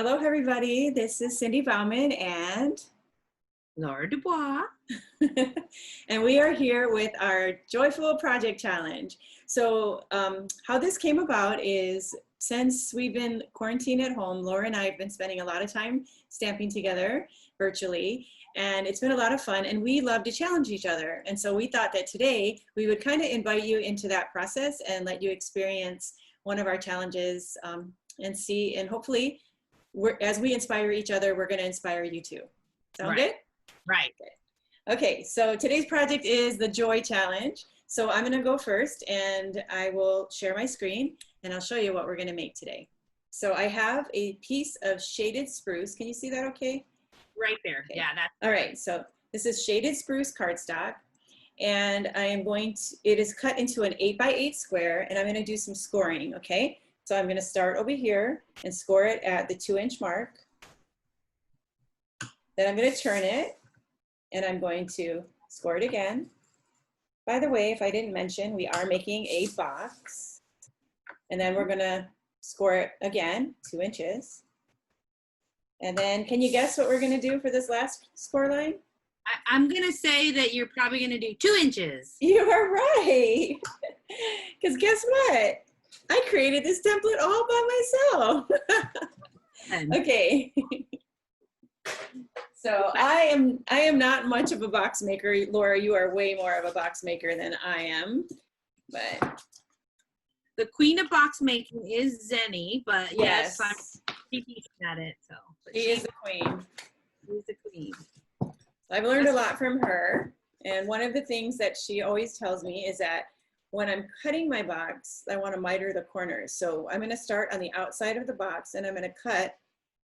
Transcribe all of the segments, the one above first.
Hello, everybody. This is Cindy Bauman and Laura DuBois. and we are here with our Joyful Project Challenge. So how this came about is since we've been quarantined at home, Laura and I have been spending a lot of time stamping together virtually, and it's been a lot of fun, and we love to challenge each other. And so we thought that today we would kind of invite you into that process and let you experience one of our challenges and see, and hopefully as we inspire each other, we're going to inspire you too. Sound good? Right. Okay, so today's project is the Joy Challenge. So I'm going to go first and I will share my screen and I'll show you what we're going to make today. So I have a piece of shaded spruce. Can you see that okay? Right there. Okay. Yeah, that's all right. So this is shaded spruce cardstock, and I am going to, it is cut into an 8x8 square, and I'm going to do some scoring, okay? So I'm going to start over here and score it at the 2-inch mark. Then I'm going to turn it and I'm going to score it again. By the way, if I didn't mention, we are making a box, and then we're going to score it again, 2 inches. And then can you guess what we're going to do for this last score line? I'm going to say that you're probably going to do 2 inches. You are right. Because guess what? I created this template all by myself. Okay. So I am not much of a box maker. Laura, you are way more of a box maker than I am. But the queen of box making is Zenny, but yes, I'm decent at it. So she is the queen. She's the queen. I've learned a lot from her, and one of the things that she always tells me is that when I'm cutting my box, I want to miter the corners. So I'm going to start on the outside of the box, and I'm going to cut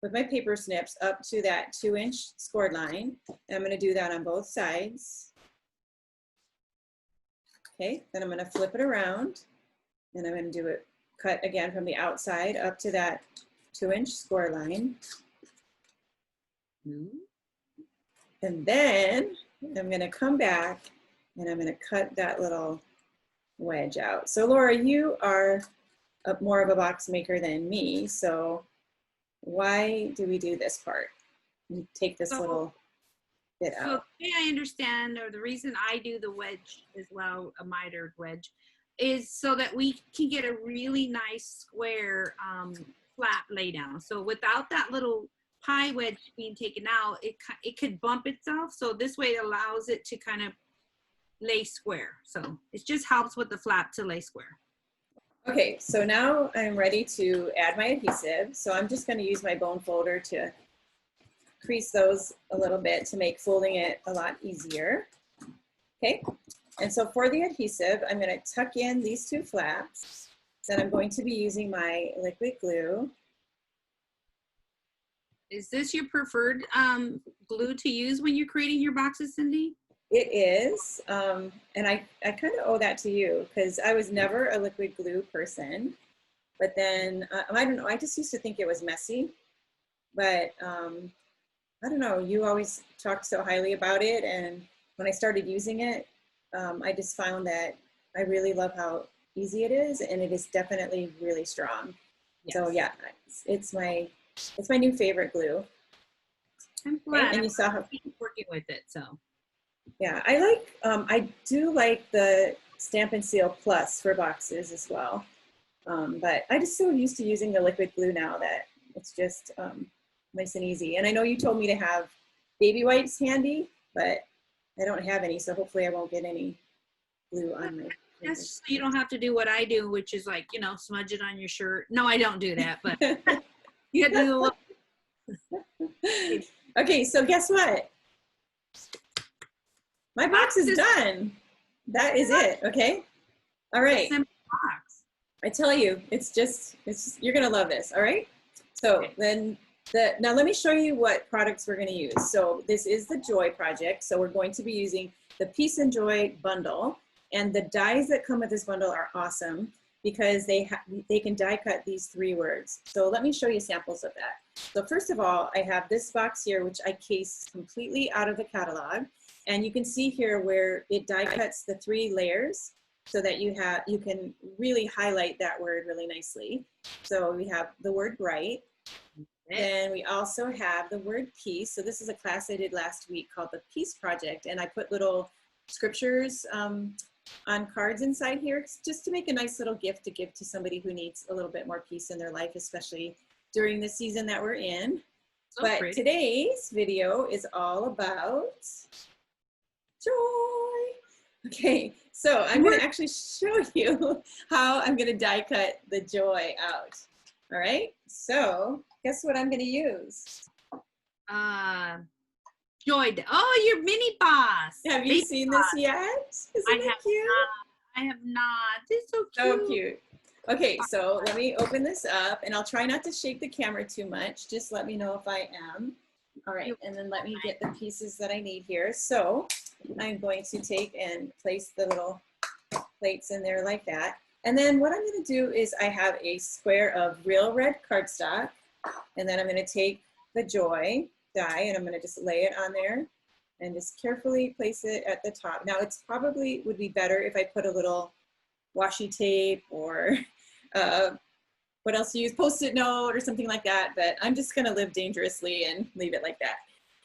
with my paper snips up to that 2-inch scored line. And I'm going to do that on both sides. Okay, then I'm going to flip it around, and I'm going to do it, cut again from the outside up to that 2-inch score line. And then I'm going to come back and I'm going to cut that little wedge out. So Laura, you are more of a box maker than me, so why do we do this part? You take this little bit out. Okay, I understand, or the reason I do the wedge as well, a mitered wedge, is so that we can get a really nice square flat lay down. So without that little pie wedge being taken out, it could bump itself. So this way it allows it to kind of lay square. So it just helps with the flap to lay square. Okay, so now I'm ready to add my adhesive. So I'm just going to use my bone folder to crease those a little bit to make folding it a lot easier. Okay, and so for the adhesive, I'm going to tuck in these 2 flaps. Then I'm going to be using my liquid glue. Is this your preferred glue to use when you're creating your boxes, Cindy? It is, and I kind of owe that to you because I was never a liquid glue person, but then, I don't know, I just used to think it was messy, but I don't know, you always talked so highly about it, and when I started using it, I just found that I really love how easy it is, and it is definitely really strong. Yes. So yeah, it's my new favorite glue. I'm glad. And you saw how working with it, so. Yeah, I do like the Stamp & Seal Plus for boxes as well. But I just so used to using the liquid glue now that it's just nice and easy. And I know you told me to have baby wipes handy, but I don't have any, so hopefully I won't get any glue on my Yes, you don't have to do what I do, which is like, you know, smudge it on your shirt. No, I don't do that, but you have to do a little. Okay, so guess what? My box is done. That is it, okay? All right. I tell you, you're gonna love this, all right? So then, now let me show you what products we're gonna use. So this is the Joy project. So we're going to be using the Peace and Joy bundle, and the dies that come with this bundle are awesome because they can die cut these 3 words. So let me show you samples of that. So first of all, I have this box here, which I cased completely out of the catalog. And you can see here where it die cuts the 3 layers so that you can really highlight that word really nicely. So we have the word bright, Then we also have the word peace. So this is a class I did last week called the Peace Project. And I put little scriptures on cards inside here just to make a nice little gift to give to somebody who needs a little bit more peace in their life, especially during the season that we're in. So but pretty. Today's video is all about joy. Okay, so I'm going to actually show you how I'm going to die cut the joy out. All right, so guess what I'm going to use? Joy. Oh, your mini boss. Have you seen this yet? Isn't it cute? I have not. It's so cute. So cute. Okay, so let me open this up, and I'll try not to shake the camera too much. Just let me know if I am. All right, and then let me get the pieces that I need here. So I'm going to take and place the little plates in there like that. And then what I'm going to do is I have a square of real red cardstock, and then I'm going to take the joy die, and I'm going to just lay it on there and just carefully place it at the top. Now, it's probably would be better if I put a little washi tape or what else you use, Post-it note or something like that, but I'm just going to live dangerously and leave it like that.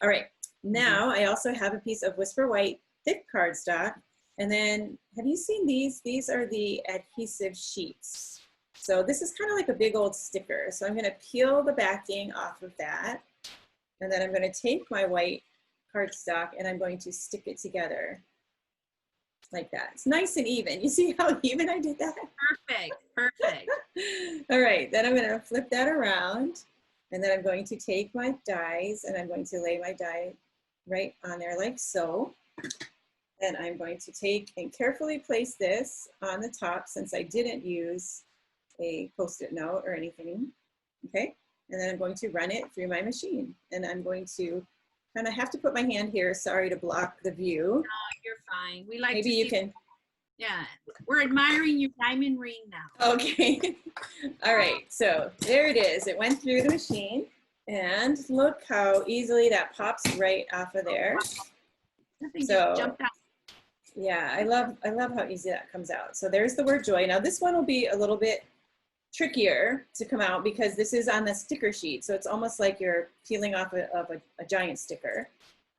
All right, now I also have a piece of Whisper White thick cardstock. And then, have you seen these? These are the Adhesive Sheets. So this is kind of like a big old sticker. So I'm going to peel the backing off of that. And then I'm going to take my white cardstock and I'm going to stick it together like that. It's nice and even. You see how even I did that? Perfect, perfect. All right, then I'm going to flip that around. And then I'm going to take my dies and I'm going to lay my die right on there like so. Then I'm going to take and carefully place this on the top since I didn't use a Post-it note or anything, okay? And then I'm going to run it through my machine. And I'm going to kind of have to put my hand here, sorry to block the view. No, you're fine. We like Maybe to you see, can. yeah, we're admiring your diamond ring now. Okay, all right, so there it is. It went through the machine and look how easily that pops right off of there. Nothing just jumped out. Yeah, I love how easy that comes out. So there's the word joy. Now this one will be a little bit trickier to come out because this is on the sticker sheet. So it's almost like you're peeling off of a giant sticker.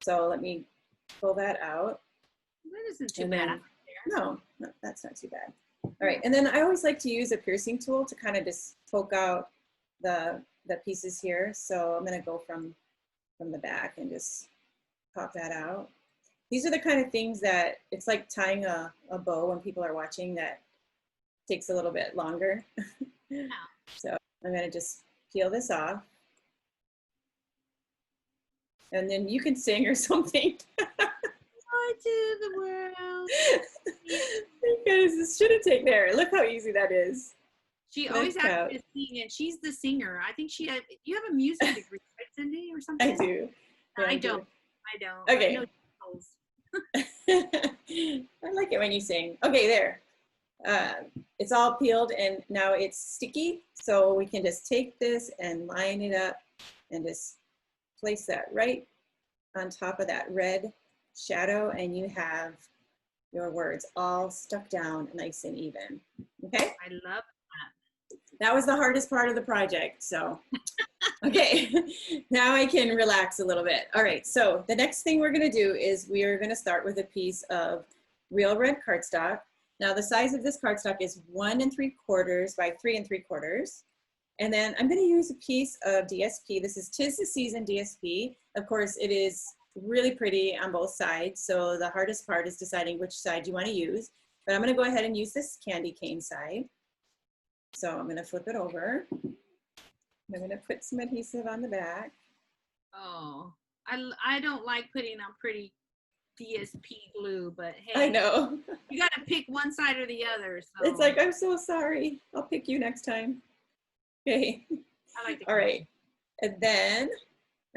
So let me pull that out. That isn't too bad. No, that's not too bad. All right, and then I always like to use a piercing tool to kind of just poke out the pieces here. So I'm gonna go from the back and just pop that out. These are the kind of things that it's like tying a bow when people are watching that takes a little bit longer. Yeah. So I'm going to just peel this off. And then you can sing or something. Joy to the world. Because this shouldn't take there. Look how easy that is. She always asks me to sing, and she's the singer. I think you have a music degree, right, Cindy, or something? I do. Yeah, I don't. Okay. I know I like it when you sing. Okay, there. It's all peeled and now it's sticky. So we can just take this and line it up and just place that right on top of that red shadow and you have your words all stuck down nice and even. Okay? I love that. That was the hardest part of the project, so. Okay, now I can relax a little bit. All right, so the next thing we're gonna do is we are gonna start with a piece of real red cardstock. Now the size of this cardstock is 1 3/4 by 3 3/4. And then I'm gonna use a piece of DSP. This is 'Tis the Season DSP. Of course, it is really pretty on both sides. So the hardest part is deciding which side you wanna use. But I'm gonna go ahead and use this candy cane side. So I'm gonna flip it over. I'm going to put some adhesive on the back. Oh, I don't like putting on pretty DSP glue, but hey. I know. You got to pick one side or the other. So. It's like, I'm so sorry. I'll pick you next time. Okay. I like the All right. And then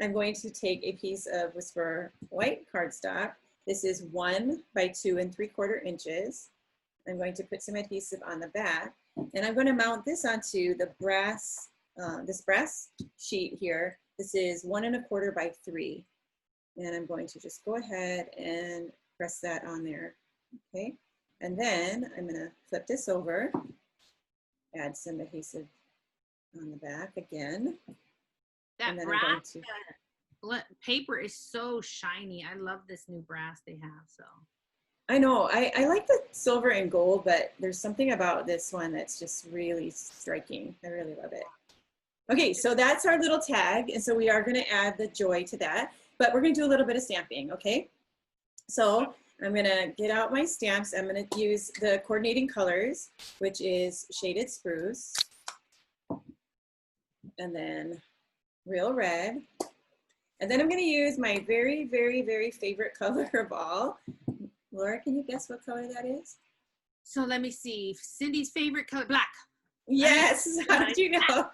I'm going to take a piece of Whisper White cardstock. This is 1 by 2 3/4 inches. I'm going to put some adhesive on the back. And I'm going to mount this onto the brass this brass sheet here. This is 1 1/4 by 3. And I'm going to just go ahead and press that on there, okay? And then I'm gonna flip this over, add some adhesive on the back again. That brass paper is so shiny. I love this new brass they have. So I know, I like the silver and gold, but there's something about this one that's just really striking. I really love it. Okay, so that's our little tag, and so we are going to add the joy to that, but we're going to do a little bit of stamping, okay? So I'm going to get out my stamps. I'm going to use the coordinating colors, which is Shaded Spruce, and then Real Red, and then I'm going to use my very, very, very favorite color of all. Laura, can you guess what color that is? So let me see. Cindy's favorite color, black. Yes, how did you know?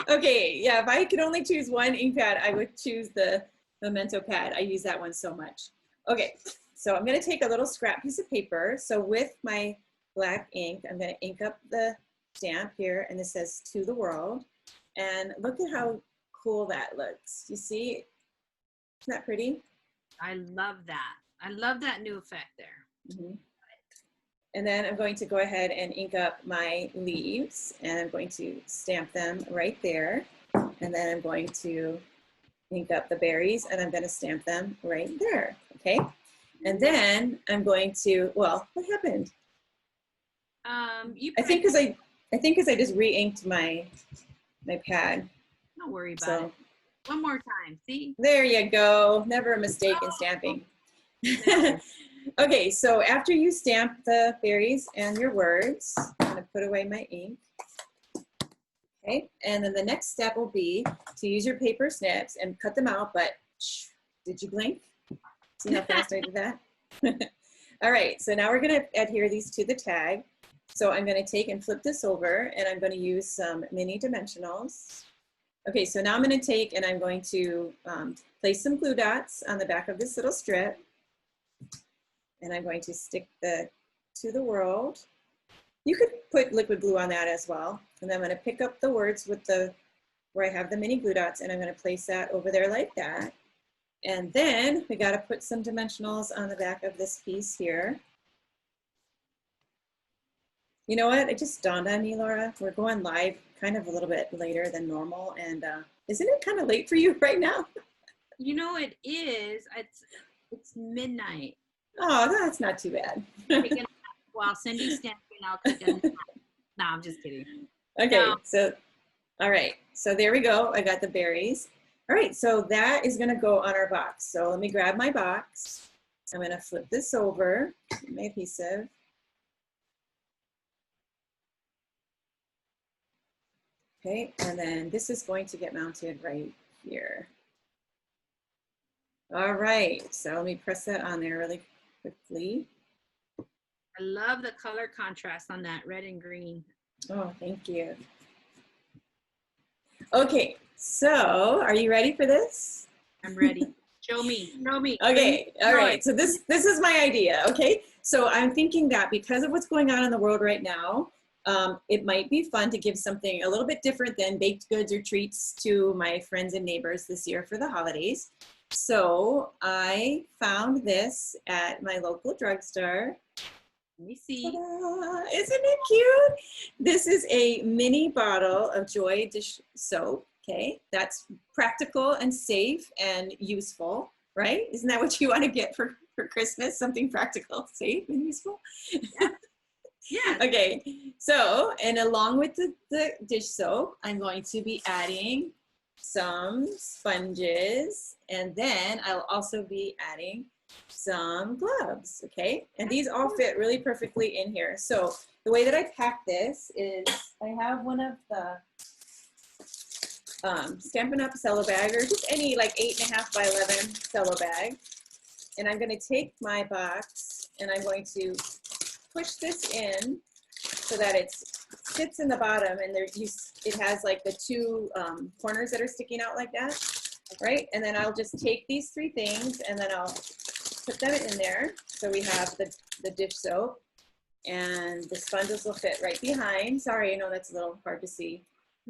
Okay, yeah, if I could only choose one ink pad, I would choose the Memento pad. I use that one so much. Okay, so I'm going to take a little scrap piece of paper. So with my black ink, I'm going to ink up the stamp here, and this says "To the World." And look at how cool that looks. You see? Isn't that pretty? I love that. I love that new effect there. Mm-hmm. And then I'm going to go ahead and ink up my leaves, and I'm going to stamp them right there. And then I'm going to ink up the berries, and I'm going to stamp them right there, okay? And then I'm going to, well, what happened? I think because I just re-inked my pad. Don't worry about it. One more time, see? There you go. Never a mistake in stamping. Okay, so after you stamp the berries and your words, I'm going to put away my ink. Okay, and then the next step will be to use your paper snips and cut them out, but shh, did you blink? See how fast I did that? All right, so now we're going to adhere these to the tag. So I'm going to take and flip this over, and I'm going to use some mini dimensionals. Okay, so now I'm going to take and I'm going to place some glue dots on the back of this little strip. And I'm going to stick the "To the World." You could put liquid glue on that as well. And then I'm going to pick up the words with where I have the mini glue dots, and I'm going to place that over there like that. And then we got to put some dimensionals on the back of this piece here. You know what? It just dawned on me, Laura. We're going live kind of a little bit later than normal. And isn't it kind of late for you right now? You know, it is. It's midnight. Oh, that's not too bad. While Cindy's stamping, I'll take a nap. No, I'm just kidding. Okay, so, all right. So there we go. I got the berries. All right, so that is going to go on our box. So let me grab my box. I'm going to flip this over, my adhesive. Okay, and then this is going to get mounted right here. All right, so let me press that on there really quickly. I love the color contrast on that red and green. Oh, thank you. Okay, so are you ready for this? I'm ready. Show me, show me. Okay, all right, so this is my idea, okay? So I'm thinking that because of what's going on in the world right now, it might be fun to give something a little bit different than baked goods or treats to my friends and neighbors this year for the holidays. So I found this at my local drugstore. Let me see. Isn't it cute? This is a mini bottle of Joy dish soap, okay? That's practical and safe and useful, right? Isn't that what you want to get for Christmas? Something practical, safe, and useful? Yeah. Yeah. Okay, so, and along with the dish soap, I'm going to be adding some sponges, and then I'll also be adding some gloves, okay? And these all fit really perfectly in here. So the way that I pack this is I have one of the Stampin' Up! Cello bag, or just any like 8.5 by 11 cello bag. And I'm gonna take my box and I'm going to push this in so that it sits in the bottom, and it has like the two corners that are sticking out like that, right? And then I'll just take these three things and then I'll put them in there. So we have the dish soap, and the sponges will fit right behind. Sorry, I know that's a little hard to see.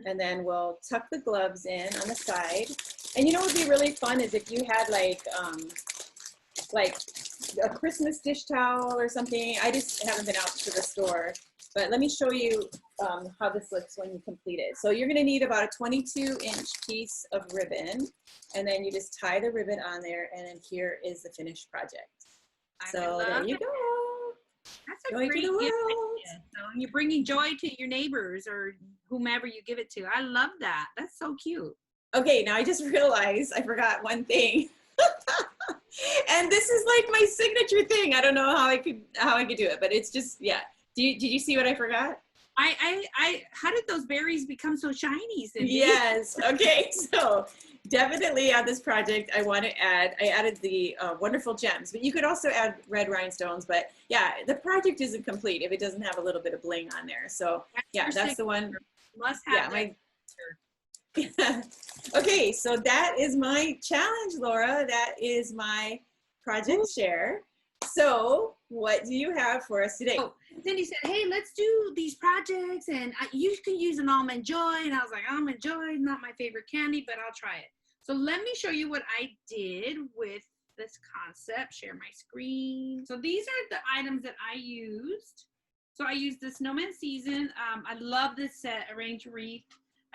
And then we'll tuck the gloves in on the side. And you know what would be really fun is if you had like a Christmas dish towel or something. I just haven't been out to the store But let me show you how this looks when you complete it. So you're gonna need about a 22-inch piece of ribbon, and then you just tie the ribbon on there, and then here is the finished project. So there you go. That's a great gift idea. So you're bringing joy to your neighbors or whomever you give it to. I love that. That's so cute. Okay, now I just realized I forgot one thing. And this is like my signature thing. I don't know how I could do it, but it's just, yeah. Did you see what I forgot? How did those berries become so shiny, Cindy? Yes. Okay. So definitely on this project, I added the wonderful gems, but you could also add red rhinestones. But yeah, the project isn't complete if it doesn't have a little bit of bling on there. So yeah, that's the one. Must have. Yeah, okay, so that is my challenge, Laura. That is my project share. So what do you have for us today? Oh, Cindy said, hey, let's do these projects, and you can use an Almond Joy. And I was like, Almond Joy, not my favorite candy, but I'll try it. So let me show you what I did with this concept. Share my screen. So these are the items that I used. So I used the Snowman Season. I love this set, Arrainge Wreath.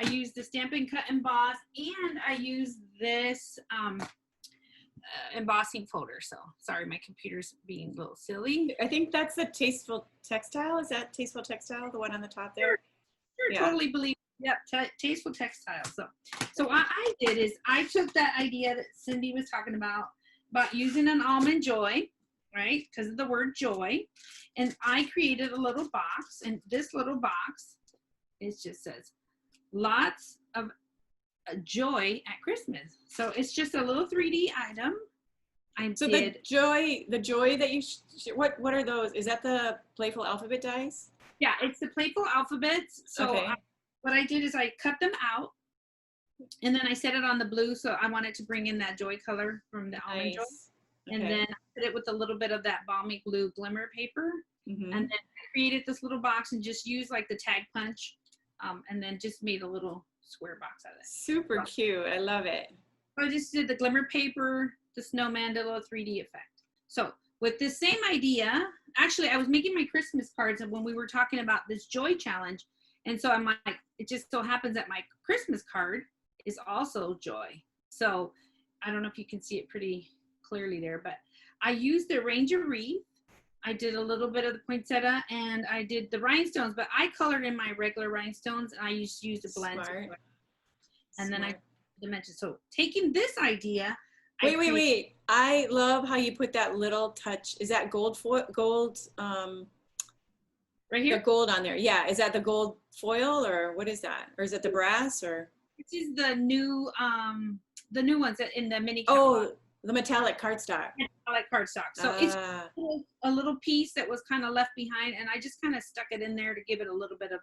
I used the Stampin' Cut Emboss, and I used this embossing folder. So sorry, my computer's being a little silly. I think that's the Tasteful Textile. Is that Tasteful Textile, the one on the top there? Sure, yeah. Totally believe. Yep, Tasteful Textile. So what I did is I took that idea that Cindy was talking about using an Almond Joy, right? Because of the word joy. And I created a little box, and this little box, it just says, lots of joy at Christmas. So it's just a little 3D item. The joy that you, what are those? Is that the Playful Alphabet dies? Yeah, it's the Playful Alphabets. So okay. What I did is I cut them out, and then I set it on the blue. So I wanted to bring in that joy color from the Almond Joy. And then I put it with a little bit of that balmy blue glimmer paper. And then I created this little box and just used like the tag punch. And then just made a little square box out of it. Super cute. I love it. So I just did the glimmer paper, the snowman, did a little 3D effect. So with this same idea, actually I was making my Christmas cards when we were talking about this joy challenge. And so I'm like, it just so happens that my Christmas card is also joy. So I don't know if you can see it pretty clearly there, but I used the Arrainge Wreath. I did a little bit of the poinsettia, and I did the rhinestones, but I colored in my regular rhinestones, and I used a blend. And then I dimensioned. So taking this idea. Wait. I love how you put that little touch. Is that gold right here? The gold on there. Yeah. Is that the gold foil, or what is that? Or is it the brass, or? This is the new ones in the mini catalog. Oh, the metallic cardstock. Metallic cardstock. So it's a little piece that was kind of left behind, and I just kind of stuck it in there to give it a little bit of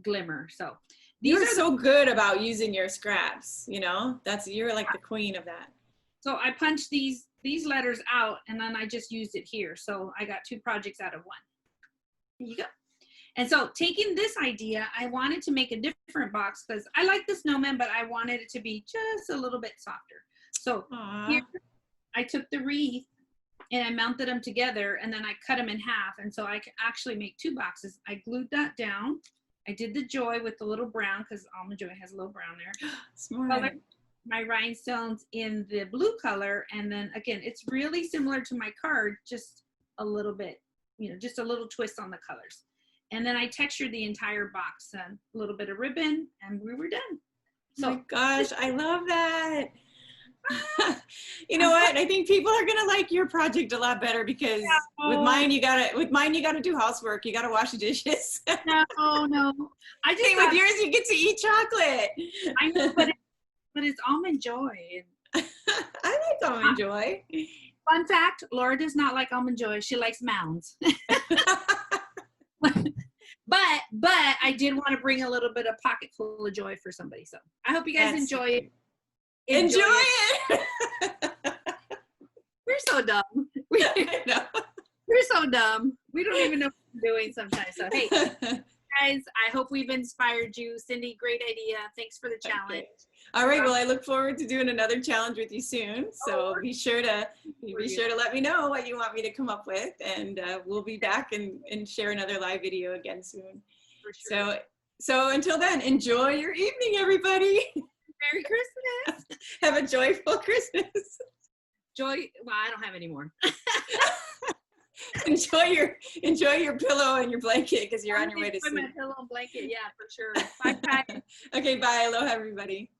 glimmer. So these are so good about using your scraps. You know, you're like the queen of that. So I punched these letters out, and then I just used it here. So I got 2 projects out of 1. There you go. And so taking this idea, I wanted to make a different box because I like the snowman, but I wanted it to be just a little bit softer. So here I took the wreath and I mounted them together, and then I cut them in half. And so I could actually make 2 boxes. I glued that down. I did the joy with the little brown because Almond Joy has a little brown there. Smart. Colored my rhinestones in the blue color. And then again, it's really similar to my card, just a little bit, just a little twist on the colors. And then I textured the entire box, a little bit of ribbon, and we were done. So, oh my gosh, I love that. You know what? I think people are gonna like your project a lot better because with mine you gotta do housework. You gotta wash the dishes. No. I just with yours you get to eat chocolate. I know, but it's Almond Joy. I like Almond Joy. Fun fact: Laura does not like Almond Joy. She likes mounds. But I did want to bring a little bit of pocket full of joy for somebody. So I hope you guys enjoy it. Enjoy it. We're so dumb. We're so dumb. We don't even know what we're doing sometimes. So hey, guys, I hope we've inspired you. Cindy, great idea. Thanks for the challenge. All right. Well, I look forward to doing another challenge with you soon. So be sure to let me know what you want me to come up with, and we'll be back and share another live video again soon. For sure. So until then, enjoy your evening, everybody. Merry Christmas. Have a joyful Christmas. Well, I don't have any more. enjoy your pillow and your blanket because you're on your way to sleep. My pillow and blanket, yeah, for sure. Bye. Okay, bye. Aloha, everybody.